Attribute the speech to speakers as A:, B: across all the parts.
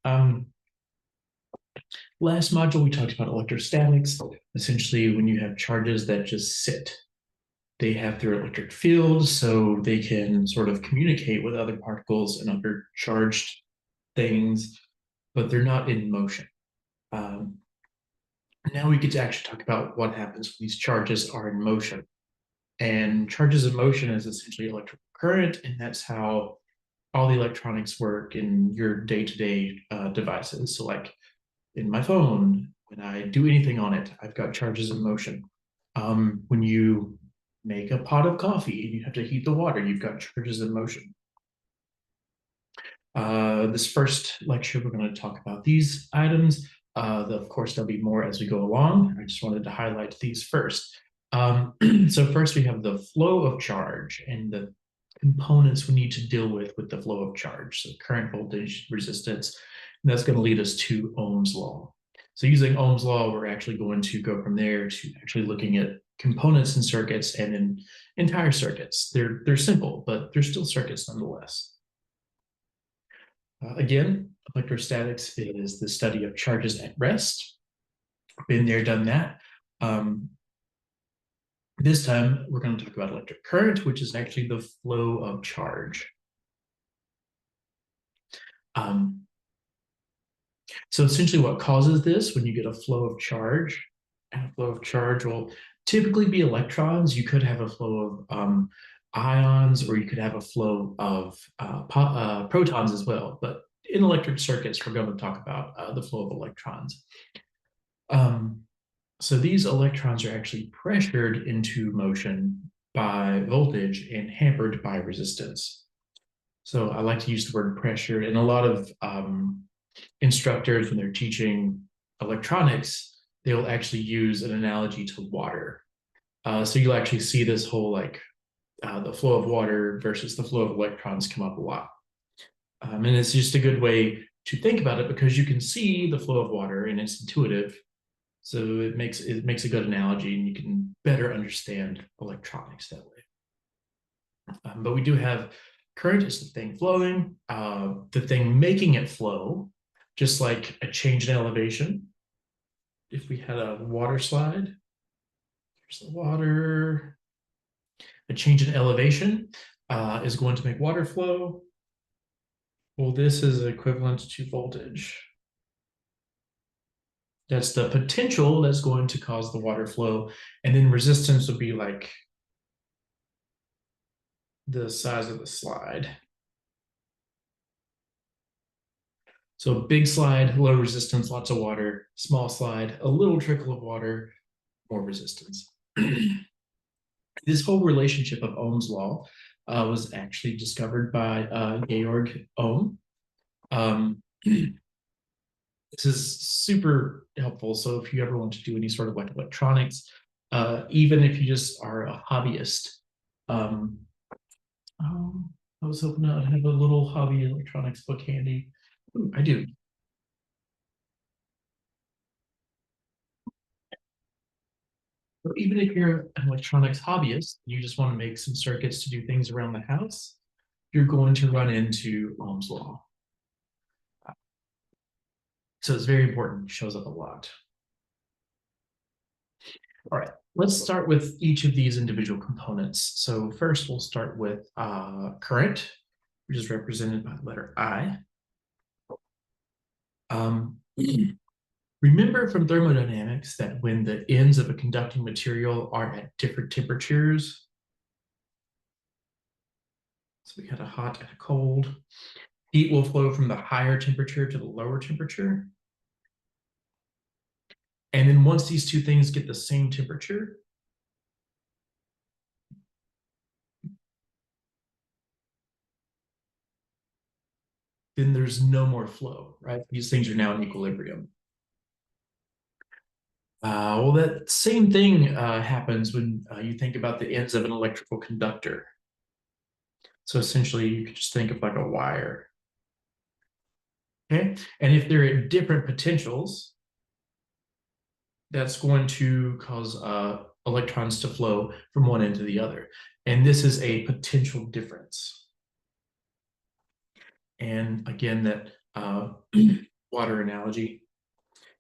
A: Um, Last module, we talked about electrostatics. Essentially, when you have charges that just sit, they have their electric field, so they can sort of communicate with other particles and other charged things, but they're not in motion. Um, Now we get to actually talk about what happens when these charges are in motion. And charges in motion is essentially electrical current, and that's how all the electronics work in your day-to-day devices. So like in my phone, when I do anything on it, I've got charges in motion. When you make a pot of coffee and you have to heat the water, you've got charges in motion. This first lecture, we're going to talk about these items. Of course, there'll be more as we go along. I just wanted to highlight these first. So first we have the flow of charge and the components we need to deal with the flow of charge. So current, voltage, resistance, and that's going to lead us to Ohm's law. So using Ohm's law, we're actually going to go from there to actually looking at components in circuits and in entire circuits. They're simple, but they're still circuits nonetheless. Again, electrostatics is the study of charges at rest. Been there, done that. This time, we're going to talk about electric current, which is actually the flow of charge. So essentially what causes this when you get a flow of charge, and a flow of charge will typically be electrons. You could have a flow of ions, or you could have a flow of protons as well. But in electric circuits, we're going to talk about the flow of electrons. So these electrons are actually pressured into motion by voltage and hampered by resistance. So I like to use the word pressured, and a lot of instructors, when they're teaching electronics, they'll actually use an analogy to water. So you'll actually see this whole like the flow of water versus the flow of electrons come up a lot. And it's just a good way to think about it because you can see the flow of water and it's intuitive. So it makes a good analogy, and you can better understand electronics that way. But we do have current is the thing flowing, the thing making it flow, just like a change in elevation. If we had a water slide, here's the water. A change in elevation is going to make water flow. Well, this is equivalent to voltage. That's the potential that's going to cause the water flow. And then resistance would be like the size of the slide. So big slide, low resistance, lots of water. Small slide, a little trickle of water, more resistance. This whole relationship of Ohm's law was actually discovered by Georg Ohm. This is super helpful. So if you ever want to do any sort of like electronics, even if you just are a hobbyist, I was hoping to have a little hobby electronics book handy. Ooh, I do. So even if you're an electronics hobbyist, you just want to make some circuits to do things around the house, you're going to run into Ohm's law. So it's very important, shows up a lot. All right, let's start with each of these individual components. So first we'll start with current, which is represented by the letter I. Remember from thermodynamics that when the ends of a conducting material are at different temperatures, so we had a hot and a cold, heat will flow from the higher temperature to the lower temperature. And then once these two things get the same temperature, then there's no more flow, right? These things are now in equilibrium. Well, that same thing happens when you think about the ends of an electrical conductor. So essentially, you could just think of like a wire. Okay, and if they're at different potentials, that's going to cause electrons to flow from one end to the other. And this is a potential difference. And again, that water analogy.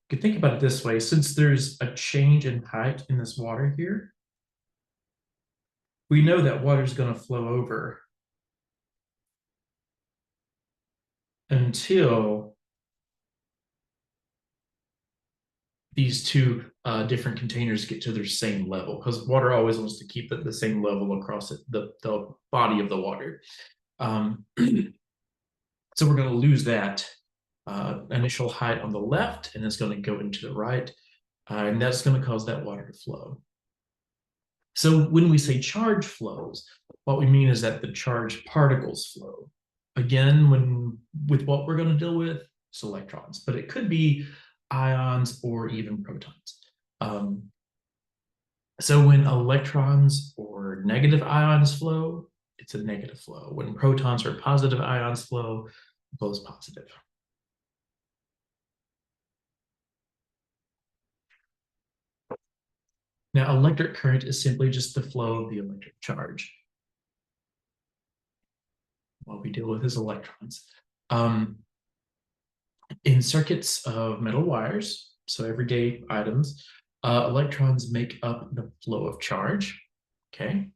A: You can think about it this way, since there's a change in height in this water here, we know that water is going to flow over until these two different containers get to their same level, because water always wants to keep it the same level across the body of the water. So we're going to lose that initial height on the left, and it's going to go into the right, and that's going to cause that water to flow. So when we say charge flows, what we mean is that the charged particles flow. Again, with what we're going to deal with, it's electrons, but it could be ions or even protons. So when electrons or negative ions flow, it's a negative flow. When protons or positive ions flow, it flows positive. Now, electric current is simply just the flow of the electric charge. What we deal with is electrons. In circuits of metal wires, so everyday items, electrons make up the flow of charge. Okay,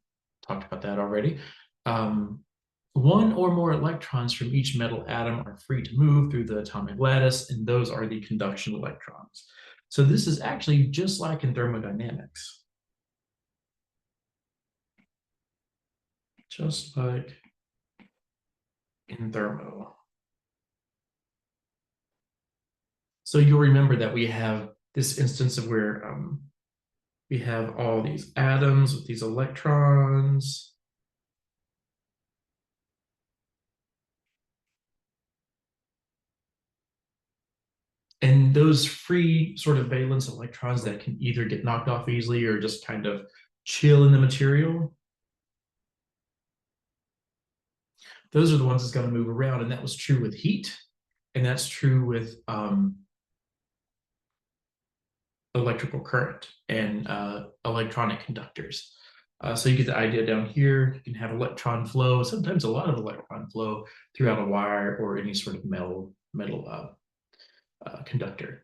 A: talked about that already. One or more electrons from each metal atom are free to move through the atomic lattice, and those are the conduction electrons. So this is actually just like in thermodynamics. Just like in thermo. So you'll remember that we have this instance of where we have all these atoms with these electrons. And those free sort of valence electrons that can either get knocked off easily or just kind of chill in the material, those are the ones that's going to move around. And that was true with heat. And that's true with electrical current and electronic conductors. So you get the idea down here. You can have electron flow, sometimes a lot of electron flow throughout a wire or any sort of metal conductor.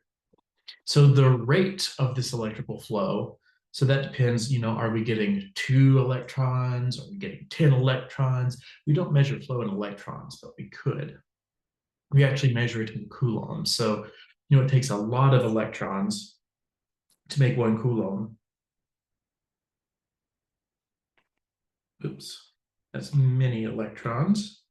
A: So the rate of this electrical flow, so that depends, are we getting 2 electrons? Are we getting 10 electrons? We don't measure flow in electrons, but we could. We actually measure it in coulombs. So, it takes a lot of electrons to make 1 coulomb. Oops, that's many electrons.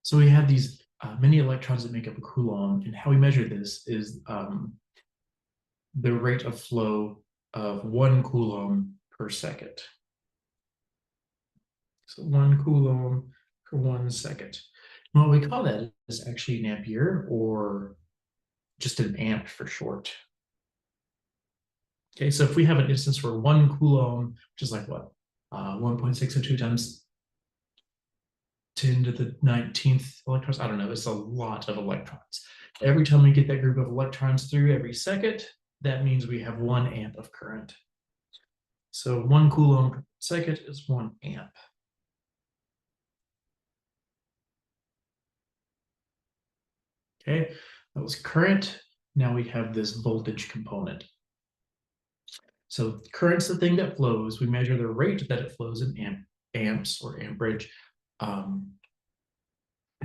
A: So we have these many electrons that make up a coulomb, and how we measure this is the rate of flow of 1 coulomb per second. So 1 coulomb per 1 second. And what we call that is actually an ampere, or just an amp for short. Okay, so if we have an instance where 1 coulomb, which is like what? 1.602 times 10 to the 19th electrons. I don't know, it's a lot of electrons. Every time we get that group of electrons through every second, that means we have 1 amp of current. So 1 coulomb per second is 1 amp. Okay, that was current. Now we have this voltage component. So current's the thing that flows. We measure the rate that it flows in amps or amperage.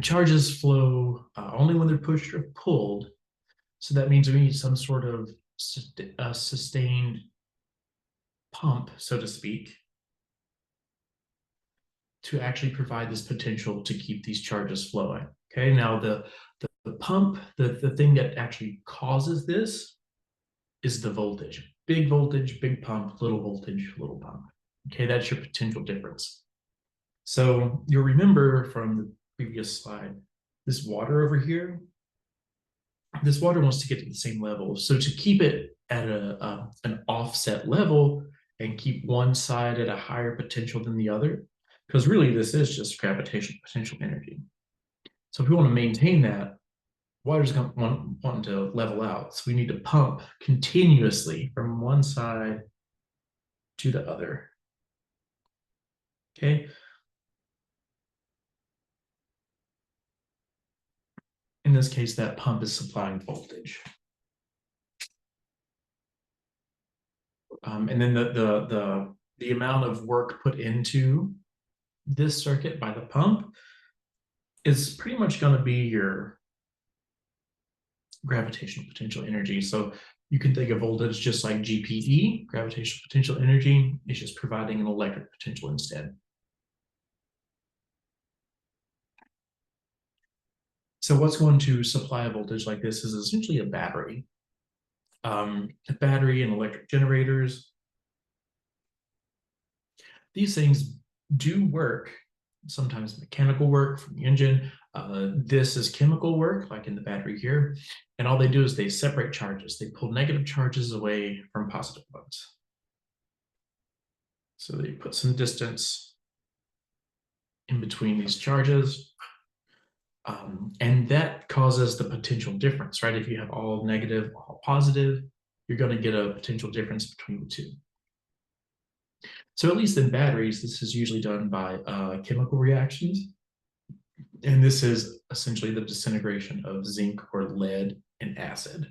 A: Charges flow only when they're pushed or pulled. So that means we need some sort of sustained pump, so to speak, to actually provide this potential to keep these charges flowing. Okay, now the pump, the thing that actually causes this is the voltage. Big voltage, big pump, little voltage, little pump. Okay, that's your potential difference. So you'll remember from the previous slide, this water over here, this water wants to get to the same level. So to keep it at an offset level and keep one side at a higher potential than the other, because really this is just gravitational potential energy. So if we want to maintain that, water's going to want to level out. So we need to pump continuously from one side to the other. Okay. In this case, that pump is supplying voltage. And then the amount of work put into this circuit by the pump is pretty much going to be your gravitational potential energy. So you can think of voltage just like GPE, gravitational potential energy, is just providing an electric potential instead. So what's going to supply a voltage like this is essentially a battery. A battery and electric generators. These things do work, sometimes mechanical work from the engine. This is chemical work, like in the battery here. And all they do is they separate charges. They pull negative charges away from positive ones. So they put some distance in between these charges. And that causes the potential difference, right? If you have all negative, all positive, you're going to get a potential difference between the two. So at least in batteries, this is usually done by chemical reactions. And this is essentially the disintegration of zinc or lead and acid.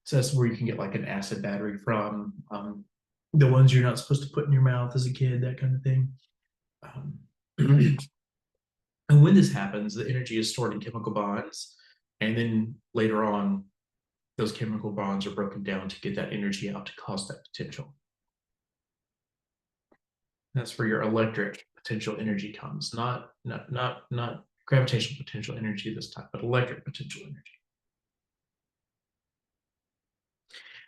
A: So that's where you can get like an acid battery from, the ones you're not supposed to put in your mouth as a kid, that kind of thing. And when this happens, the energy is stored in chemical bonds. And then later on, those chemical bonds are broken down to get that energy out to cause that potential. That's where your electric potential energy comes, not gravitational potential energy this time, but electric potential energy.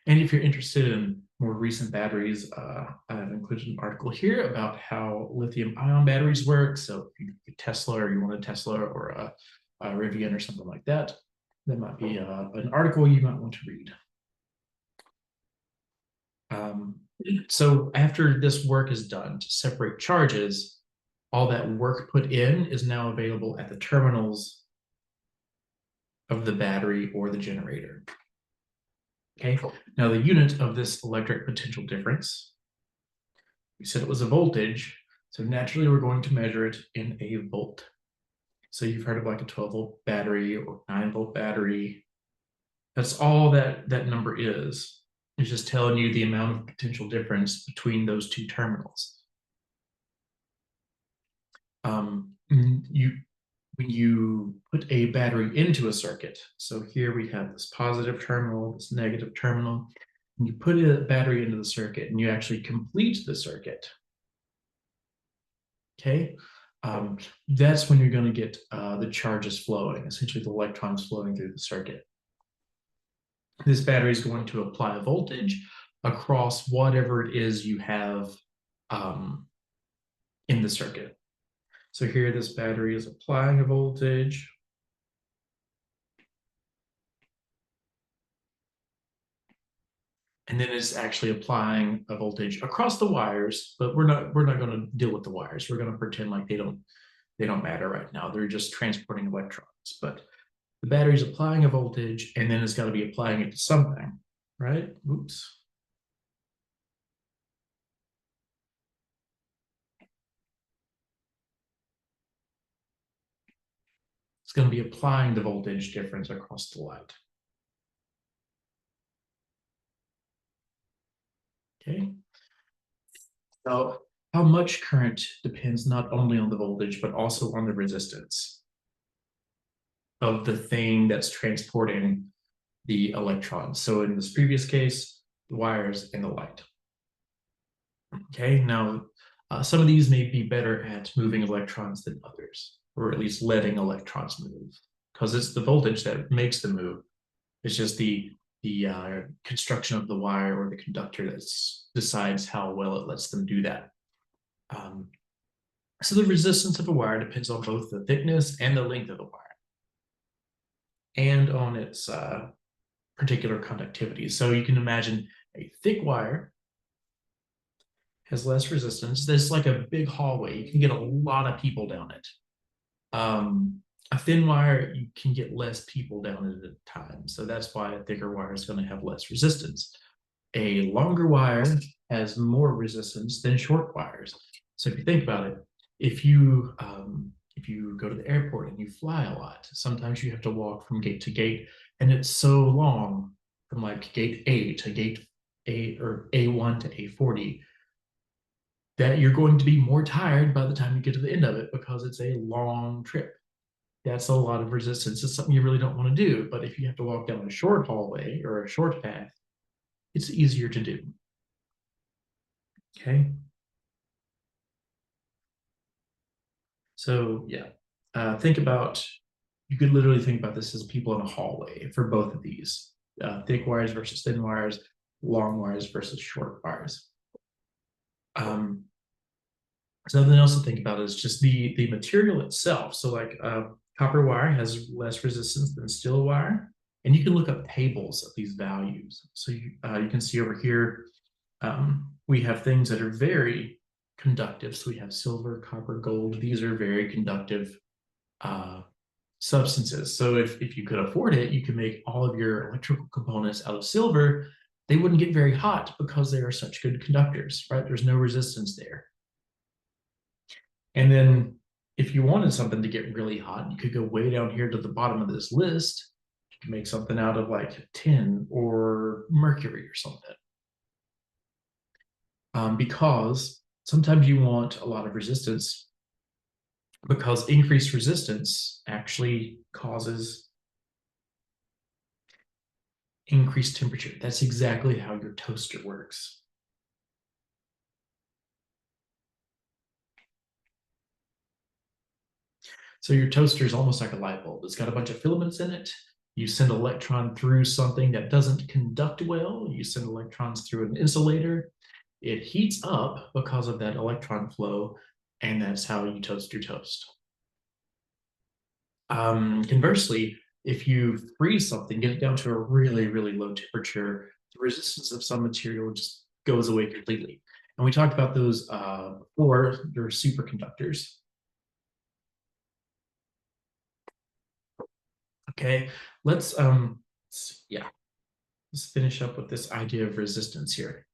A: And if you're interested in more recent batteries, I've included an article here about how lithium ion batteries work. So if you're Tesla or you want a Tesla or a Rivian or something like that, that might be an article you might want to read. So after this work is done to separate charges, all that work put in is now available at the terminals of the battery or the generator. Okay, now the unit of this electric potential difference, we said it was a voltage, so naturally we're going to measure it in a volt. So you've heard of like a 12-volt battery or 9-volt battery. That's all that number is. It's just telling you the amount of potential difference between those two terminals. When you put a battery into a circuit, so here we have this positive terminal, this negative terminal, and you put a battery into the circuit and you actually complete the circuit. Okay, that's when you're going to get the charges flowing, essentially the electrons flowing through the circuit. This battery is going to apply a voltage across whatever it is you have in the circuit. So here, this battery is applying a voltage. And then it's actually applying a voltage across the wires, but we're not going to deal with the wires. We're going to pretend like they don't matter right now. They're just transporting electrons. But the battery's applying a voltage, and then it's got to be applying it to something, right? Oops. It's going to be applying the voltage difference across the light. Okay. So how much current depends not only on the voltage, but also on the resistance of the thing that's transporting the electrons. So in this previous case, the wires and the light. Okay, now some of these may be better at moving electrons than others, or at least letting electrons move, because it's the voltage that makes them move. It's just the construction of the wire or the conductor that decides how well it lets them do that. So the resistance of a wire depends on both the thickness and the length of the wire, and on its particular conductivity. So you can imagine a thick wire has less resistance. There's like a big hallway. You can get a lot of people down it. A thin wire, you can get less people down at a time. So that's why a thicker wire is going to have less resistance. A longer wire has more resistance than short wires. So if you think about it, if you go to the airport and you fly a lot, sometimes you have to walk from gate to gate, and it's so long from like gate A to gate A or A1 to A40 that you're going to be more tired by the time you get to the end of it because it's a long trip. That's a lot of resistance. It's something you really don't want to do. But if you have to walk down a short hallway or a short path, it's easier to do. Okay. So yeah, think about, you could literally think about this as people in a hallway for both of these, thick wires versus thin wires, long wires versus short wires. Something else to think about is just the material itself. So like copper wire has less resistance than steel wire, and you can look up tables of these values. So you can see over here, we have things that are very conductive. So we have silver, copper, gold. These are very conductive substances. So if you could afford it, you could make all of your electrical components out of silver. They wouldn't get very hot because they are such good conductors, right? There's no resistance there. And then if you wanted something to get really hot, you could go way down here to the bottom of this list. You can make something out of like tin or mercury or something. Because sometimes you want a lot of resistance, because increased resistance actually causes increased temperature. That's exactly how your toaster works. So your toaster is almost like a light bulb. It's got a bunch of filaments in it. You send an electron through something that doesn't conduct well. You send electrons through an insulator. It heats up because of that electron flow, and that's how you toast your toast. Conversely, if you freeze something, get it down to a really, really low temperature, the resistance of some material just goes away completely. And we talked about those before, they're superconductors. Okay, let's let's finish up with this idea of resistance here.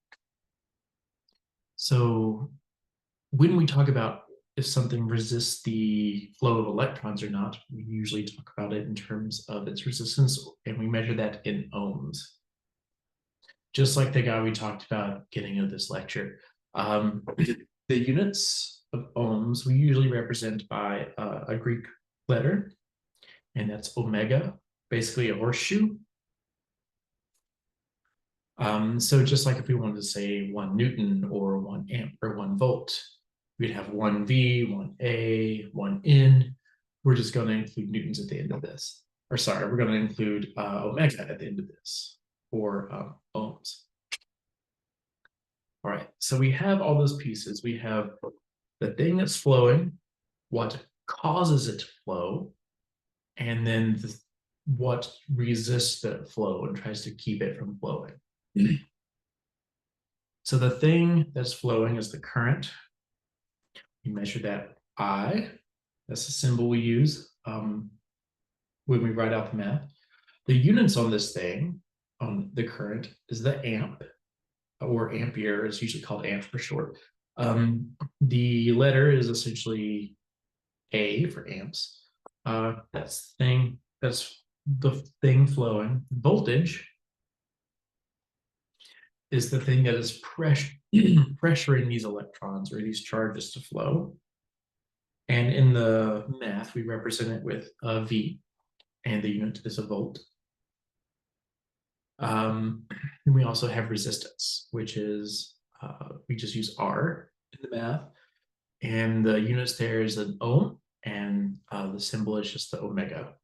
A: So when we talk about if something resists the flow of electrons or not, we usually talk about it in terms of its resistance, and we measure that in ohms. Just like the guy we talked about getting into this lecture. The units of ohms we usually represent by a Greek letter, and that's omega, basically a horseshoe. So just like if we wanted to say 1 Newton or 1 amp or 1 volt, we'd have 1 V, 1 A, 1 N. We're just going to include newtons at the end of this. Or sorry, we're going to include omega at the end of this, or ohms. All right, so we have all those pieces. We have the thing that's flowing, what causes it to flow, and then what resists the flow and tries to keep it from flowing. So the thing that's flowing is the current. We measure that I. That's the symbol we use when we write out the math. The units on this thing, on the current, is the amp, or ampere is usually called amp for short. The letter is essentially A for amps. That's the thing. That's the thing flowing. Voltage is the thing that is pressuring these electrons or these charges to flow. And in the math, we represent it with a V, and the unit is a volt. And we also have resistance, which is, we just use R in the math. And the units there is an ohm, and the symbol is just the omega.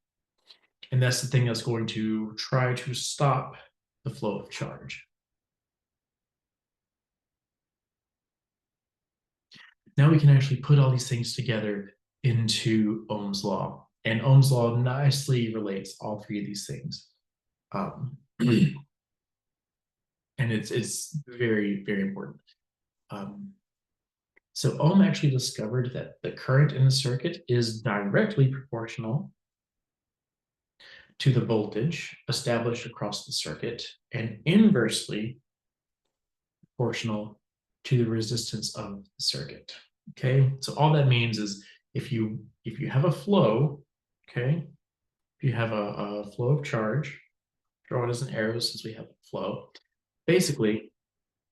A: And that's the thing that's going to try to stop the flow of charge. Now we can actually put all these things together into Ohm's law. And Ohm's law nicely relates all three of these things. And it's very, very important. So Ohm actually discovered that the current in the circuit is directly proportional to the voltage established across the circuit and inversely proportional to the resistance of the circuit. Okay, so all that means is if you have a flow, okay, if you have a flow of charge, draw it as an arrow since we have a flow. Basically,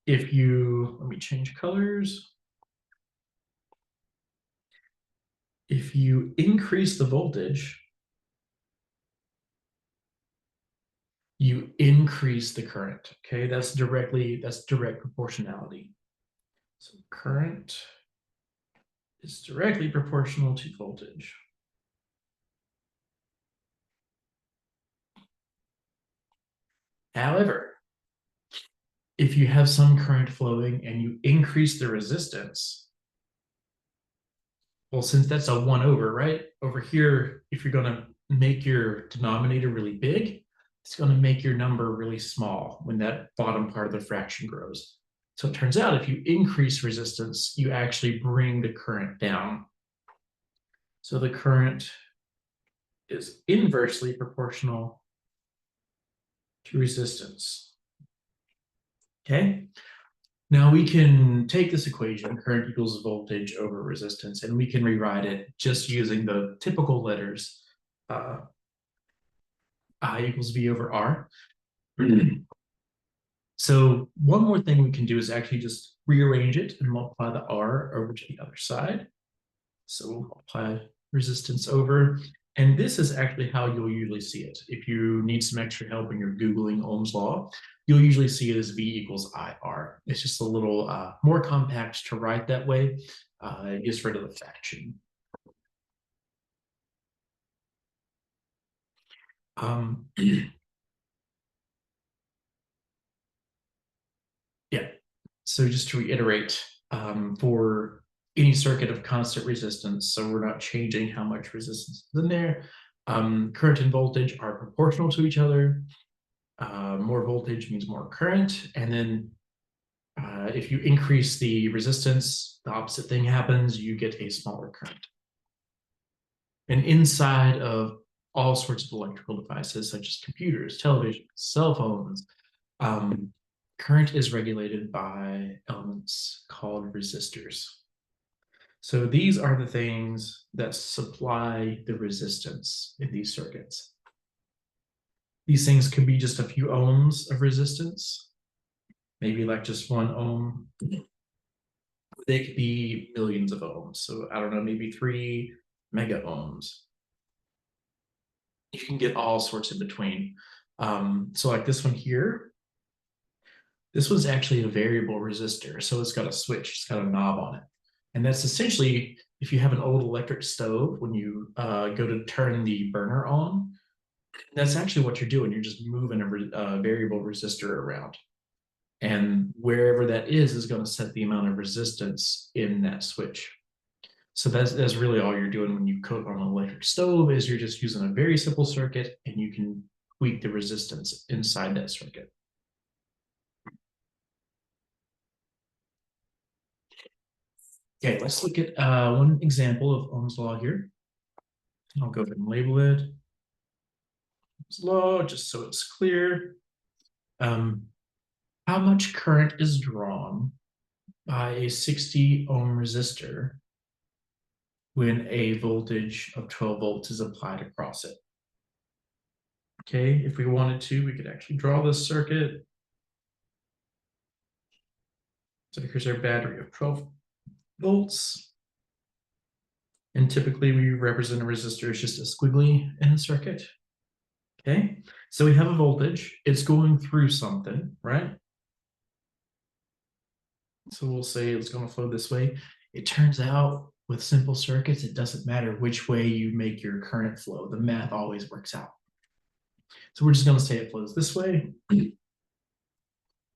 A: if you, let me change colors. If you increase the voltage, you increase the current. Okay, that's direct proportionality. So current is directly proportional to voltage. However, if you have some current flowing and you increase the resistance, well, since that's a 1 over, right? Over here, if you're going to make your denominator really big, it's going to make your number really small when that bottom part of the fraction grows. So it turns out if you increase resistance, you actually bring the current down. So the current is inversely proportional to resistance. Okay. Now we can take this equation, current equals voltage over resistance, and we can rewrite it just using the typical letters, I equals V over R. So one more thing we can do is actually just rearrange it and multiply the R over to the other side. So we'll multiply resistance over, and this is actually how you'll usually see it. If you need some extra help when you're Googling Ohm's law, you'll usually see it as V equals IR. It's just a little more compact to write that way. It gets rid of the fraction. Yeah, so just to reiterate, for any circuit of constant resistance, so we're not changing how much resistance is in there, current and voltage are proportional to each other. More voltage means more current, and then if you increase the resistance, the opposite thing happens, you get a smaller current. And inside of all sorts of electrical devices, such as computers, televisions, cell phones, current is regulated by elements called resistors. So these are the things that supply the resistance in these circuits. These things could be just a few ohms of resistance, maybe like just 1 ohm. They could be millions of ohms. So I don't know, maybe 3 mega ohms. You can get all sorts in between. So like this one here, this was actually a variable resistor. So it's got a switch, it's got a knob on it. And that's essentially, if you have an old electric stove, when you go to turn the burner on, that's actually what you're doing. You're just moving a variable resistor around. And wherever that is going to set the amount of resistance in that switch. So that's really all you're doing when you cook on an electric stove is you're just using a very simple circuit and you can tweak the resistance inside that circuit. Okay, let's look at one example of Ohm's law here. I'll go ahead and label it Ohm's law just so it's clear. How much current is drawn by a 60 ohm resistor when a voltage of 12 volts is applied across it? Okay, if we wanted to, we could actually draw this circuit. So here's our battery of 12 volts. And typically we represent a resistor as just a squiggly in the circuit. Okay, so we have a voltage. It's going through something, right? So we'll say it's going to flow this way. It turns out with simple circuits, it doesn't matter which way you make your current flow. The math always works out. So we're just going to say it flows this way. And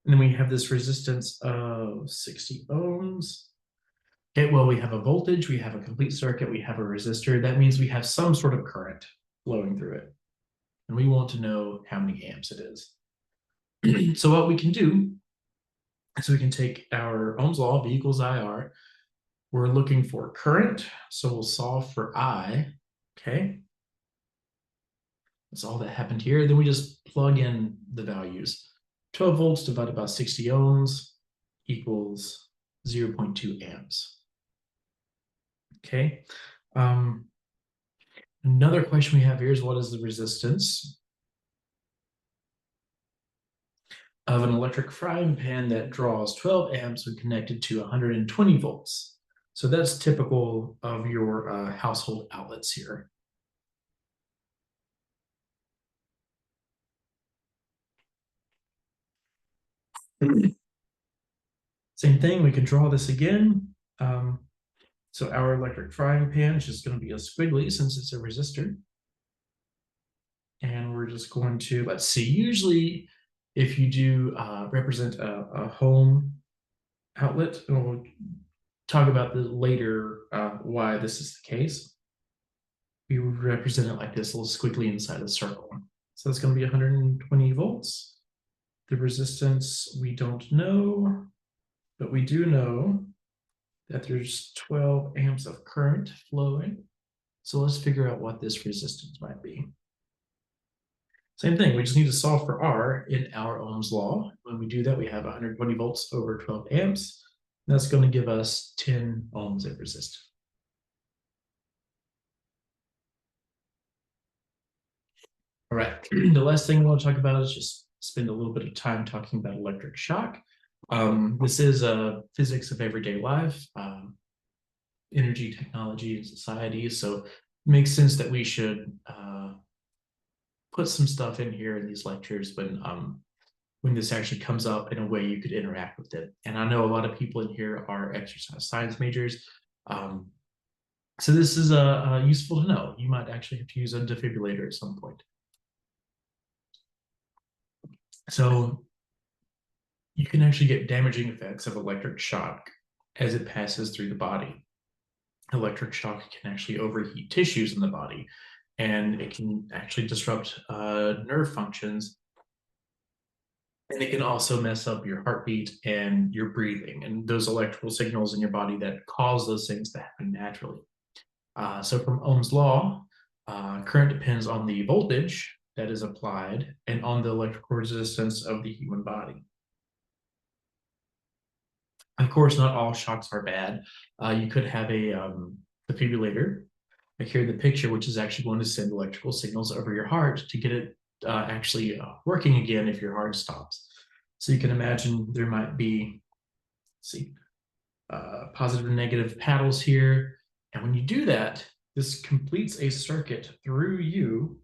A: then we have this resistance of 60 ohms. Okay, well, we have a voltage, we have a complete circuit, we have a resistor. That means we have some sort of current flowing through it. And we want to know how many amps it is. So what we can do is we can take our Ohm's law, V equals IR. We're looking for current, so we'll solve for I, okay? That's all that happened here. Then we just plug in the values. 12 volts divided by 60 ohms equals 0.2 amps. Okay. Another question we have here is, what is the resistance of an electric frying pan that draws 12 amps when connected to 120 volts? So that's typical of your household outlets here. Same thing, we could draw this again. So our electric frying pan is just going to be a squiggly since it's a resistor. And we're just going to, let's see, usually if you do represent a home outlet, and we'll talk about the later why this is the case, we would represent it like this, a little squiggly inside the circle. So it's going to be 120 volts. The resistance we don't know, but we do know that there's 12 amps of current flowing. So let's figure out what this resistance might be. Same thing, we just need to solve for R in our Ohm's law. When we do that, we have 120 volts over 12 amps. That's going to give us 10 ohms of resistance. All right, the last thing I want to talk about is just spend a little bit of time talking about electric shock. This is physics of everyday life, energy, technology, and society. So it makes sense that we should put some stuff in here in these lectures when this actually comes up in a way you could interact with it. And I know a lot of people in here are exercise science majors. So this is useful to know. You might actually have to use a defibrillator at some point. So you can actually get damaging effects of electric shock as it passes through the body. Electric shock can actually overheat tissues in the body, and it can actually disrupt nerve functions. And it can also mess up your heartbeat and your breathing and those electrical signals in your body that cause those things to happen naturally. So from Ohm's law, current depends on the voltage that is applied and on the electrical resistance of the human body. Of course, not all shocks are bad. You could have a defibrillator, like here in the picture, which is actually going to send electrical signals over your heart to get it actually working again if your heart stops. So you can imagine there might be, let's see, positive and negative paddles here. And when you do that, this completes a circuit through you.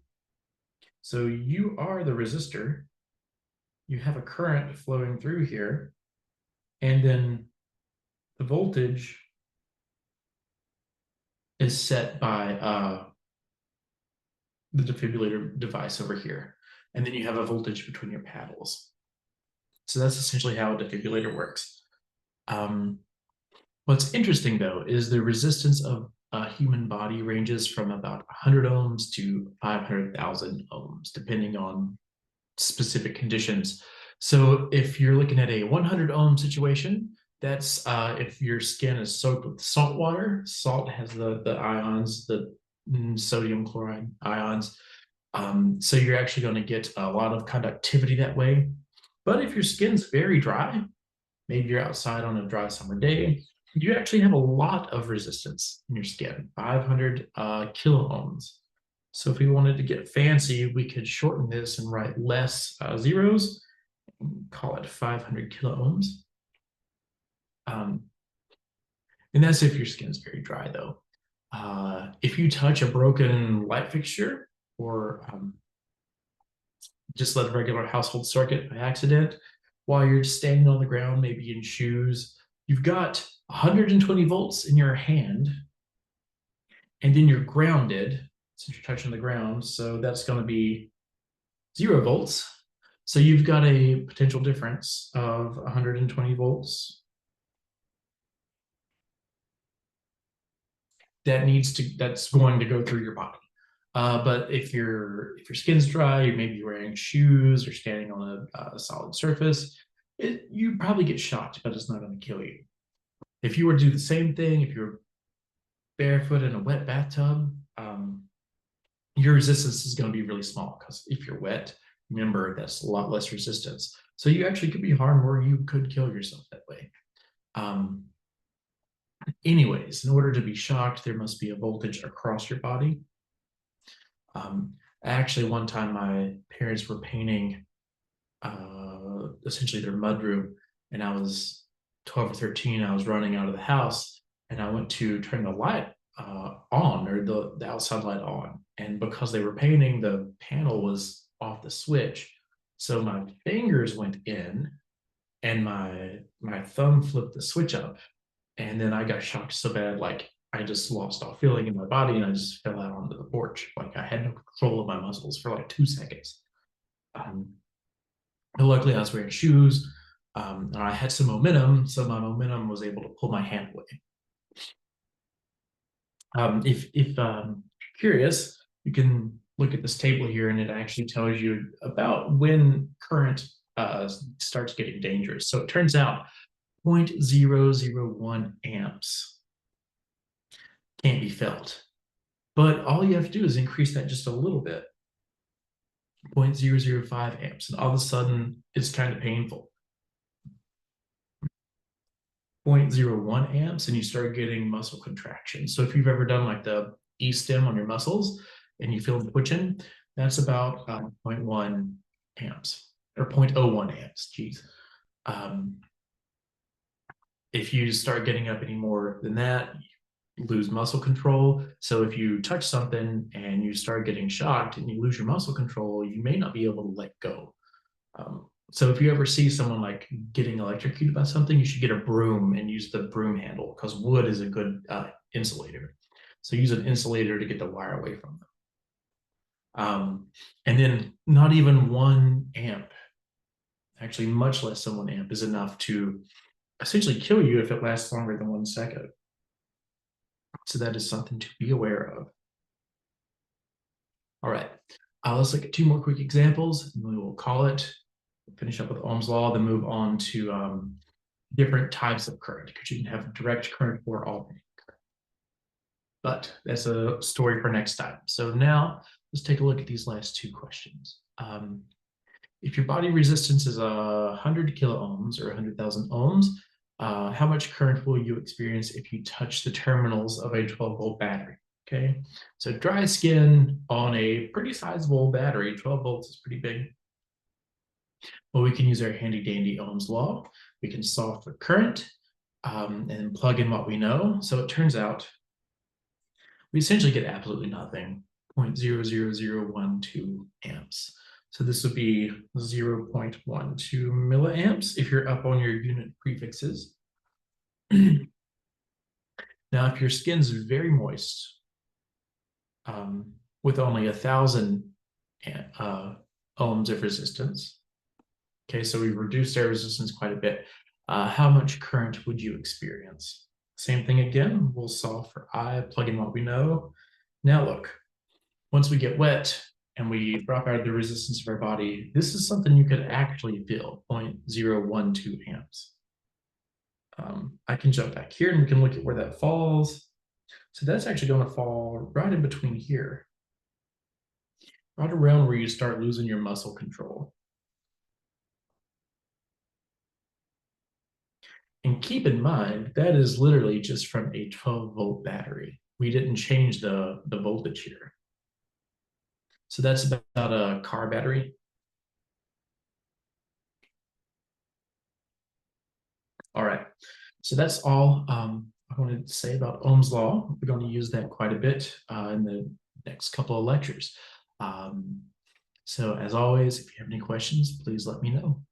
A: So you are the resistor. You have a current flowing through here. And then the voltage is set by the defibrillator device over here. And then you have a voltage between your paddles. So that's essentially how a defibrillator works. What's interesting, though, is the resistance of a human body ranges from about 100 ohms to 500,000 ohms, depending on specific conditions. So if you're looking at a 100 ohm situation, that's if your skin is soaked with salt water. Salt has the ions, the sodium chloride ions. So you're actually going to get a lot of conductivity that way. But if your skin's very dry, maybe you're outside on a dry summer day, you actually have a lot of resistance in your skin, 500 kilo ohms. So if we wanted to get fancy, we could shorten this and write less zeros, and call it 500 kilo ohms. And that's if your skin's very dry, though. If you touch a broken light fixture or just let a regular household circuit by accident while you're standing on the ground, maybe in shoes, you've got 120 volts in your hand, and then you're grounded since you're touching the ground. So that's going to be 0 volts. So you've got a potential difference of 120 volts that's going to go through your body. But if your skin's dry, you may be wearing shoes or standing on a solid surface, you probably get shocked, but it's not going to kill you. If you were to do the same thing, if you're barefoot in a wet bathtub, your resistance is going to be really small because if you're wet, remember that's a lot less resistance. So you actually could be harmed or you could kill yourself that way. Um, Anyways, in order to be shocked, there must be a voltage across your body. Actually, one time my parents were painting essentially their mudroom, and I was 12 or 13. I was running out of the house, and I went to turn the light on, or the outside light on. And because they were painting, the panel was off the switch. So my fingers went in, and my thumb flipped the switch up, and then I got shocked so bad, like I just lost all feeling in my body, and I just fell out onto the porch. Like I had no control of my muscles for like 2 seconds. Um, but luckily, I was wearing shoes, and I had some momentum, so my momentum was able to pull my hand away. If curious, you can look at this table here, and it actually tells you about when current starts getting dangerous. So it turns out 0.001 amps can't be felt. But all you have to do is increase that just a little bit, 0.005 amps, and all of a sudden it's kind of painful. 0.01 amps, and you start getting muscle contraction. So if you've ever done like the E stim on your muscles and you feel them twitching, that's about 0.1 amps or 0.01 amps. Geez. If you start getting up any more than that, lose muscle control. So if you touch something and you start getting shocked and you lose your muscle control, you may not be able to let go. So if you ever see someone like getting electrocuted by something, you should get a broom and use the broom handle because wood is a good insulator. So use an insulator to get the wire away from them. And then not even 1 amp, actually much less than 1 amp, is enough to essentially kill you if it lasts longer than 1 second. So that is something to be aware of. All right, let's look at 2 more quick examples, and we will call it, finish up with Ohm's law, then move on to different types of current, because you can have direct current or alternating current. But that's a story for next time. So now let's take a look at these last 2 questions. If your body resistance is 100 kiloohms or 100,000 ohms, how much current will you experience if you touch the terminals of a 12-volt battery? Okay, so dry skin on a pretty sizable battery, 12 volts is pretty big. Well, we can use our handy dandy Ohm's law. We can solve for current and plug in what we know. So it turns out we essentially get absolutely nothing, 0.00012 amps. So this would be 0.12 milliamps if you're up on your unit prefixes. Now, if your skin's very moist, with only 1,000 ohms of resistance, okay, so we've reduced our resistance quite a bit, how much current would you experience? Same thing again, we'll solve for I, plug in what we know. Now look, once we get wet and we drop out of the resistance of our body, this is something you could actually feel, 0.012 amps. I can jump back here and we can look at where that falls. So that's actually going to fall right in between here, right around where you start losing your muscle control. And keep in mind, that is literally just from a 12-volt battery. We didn't change the voltage here. So that's about a car battery. All right, so that's all I wanted to say about Ohm's law. We're going to use that quite a bit in the next couple of lectures. So as always, if you have any questions, please let me know.